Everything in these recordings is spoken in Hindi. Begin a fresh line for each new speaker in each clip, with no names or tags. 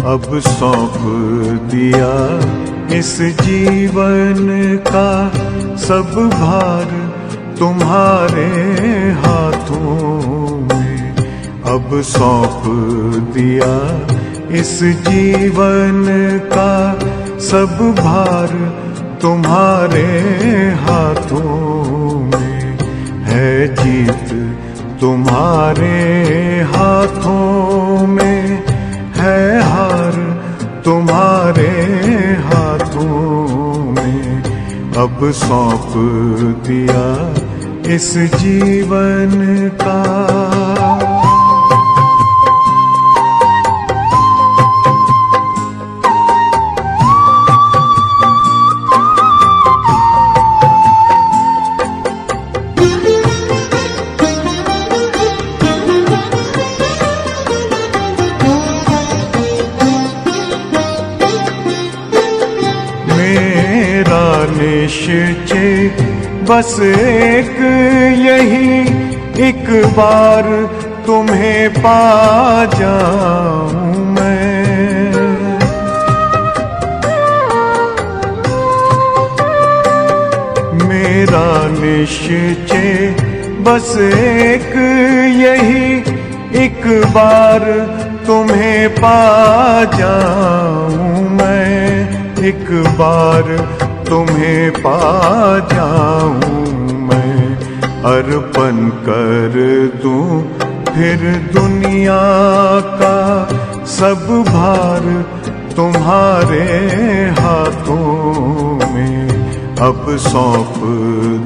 अब सौंप दिया इस जीवन का सब भार तुम्हारे हाथों में। अब सौंप दिया इस जीवन का सब भार तुम्हारे हाथों में। है जीत तुम्हारे हाथों में, है हार तुम्हारे हाथों में। अब सौंप दिया इस जीवन का। मेरा निश्चय बस एक यही, एक बार तुम्हें पा जाऊं मैं। मेरा निश्चय बस एक यही, एक बार तुम्हें पा जाऊं मैं। एक बार तुम्हें पा जाऊं मैं। अर्पण कर दूं फिर दुनिया का सब भार तुम्हारे हाथों में। अब सौंप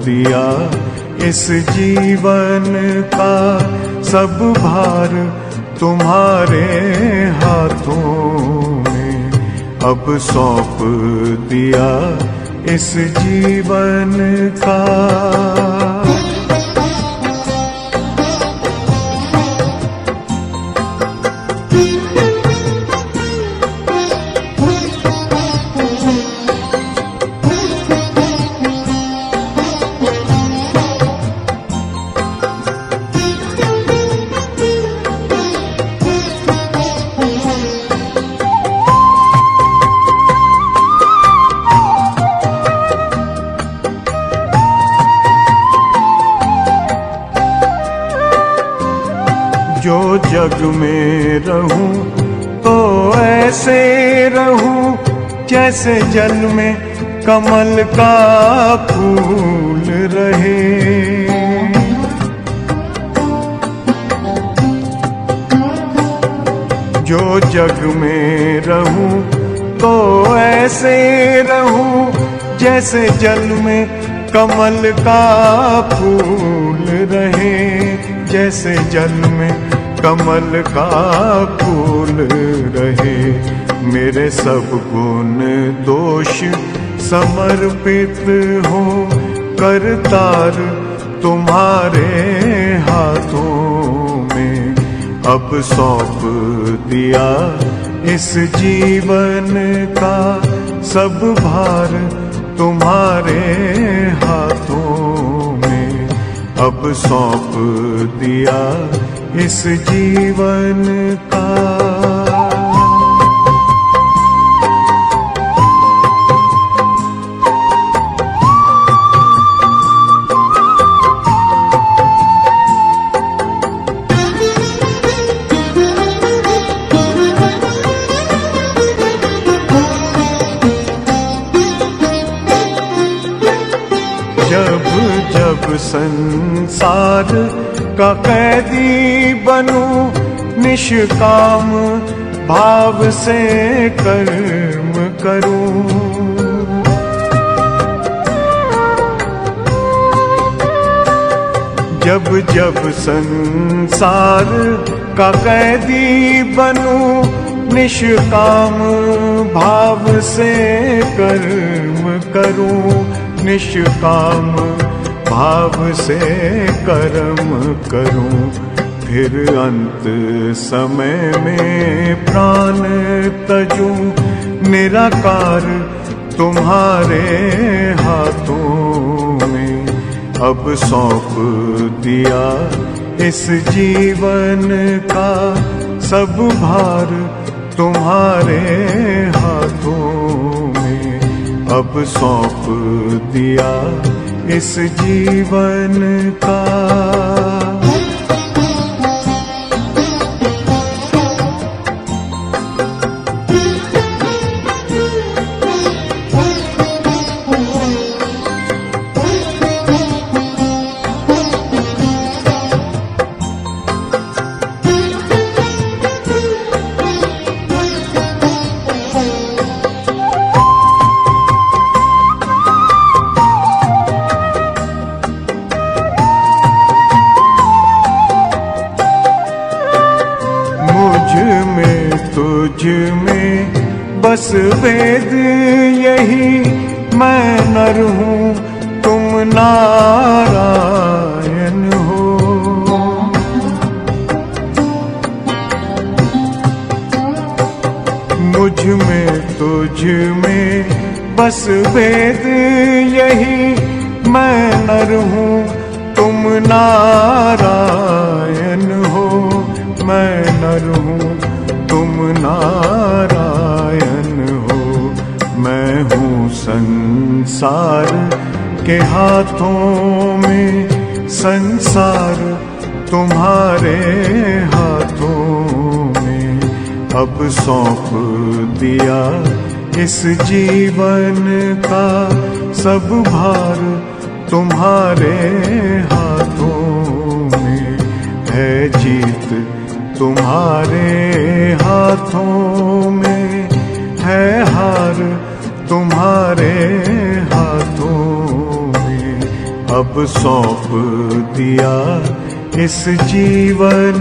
दिया इस जीवन का सब भार तुम्हारे हाथों में। अब सौंप दिया इस जीवन का। जो जग में रहूं तो ऐसे रहूं जैसे जल में कमल का फूल रहे। जो जग में रहूं तो ऐसे रहूं जैसे जल में कमल का फूल रहे। जैसे जल में कमल का फूल रहे। मेरे सब गुण दोष समर्पित हो करतार तुम्हारे हाथों में। अब सौंप दिया इस जीवन का सब भार तुम्हारे हाथों में। अब सौंप दिया इस जीवन का। जब जब संसार का कैदी बनूं निष्काम भाव से कर्म करूं। जब जब संसार का कैदी बनूं निष्काम भाव से कर्म करूं। निष्काम भाव से कर्म करूं। फिर अंत समय में प्राण तजूं निराकार तुम्हारे हाथों में। अब सौंप दिया इस जीवन का सब भार तुम्हारे हाथों में अब सौंप दिया इस जीवन का। तुझ में बस वेद यही, मैं नर हूँ तुम नारायण हो। मुझ में तुझ में बस वेद यही, मैं नर हूँ तुम नारायण हो। मैं नर हूँ तुम नारायण हो। मैं हूँ संसार के हाथों में, संसार तुम्हारे हाथों में अब सौंप दिया इस जीवन का। सब भार तुम्हारे हाथों में है, जीत तुम्हारे हाथों में है, हार तुम्हारे हाथों में अब सौंप दिया इस जीवन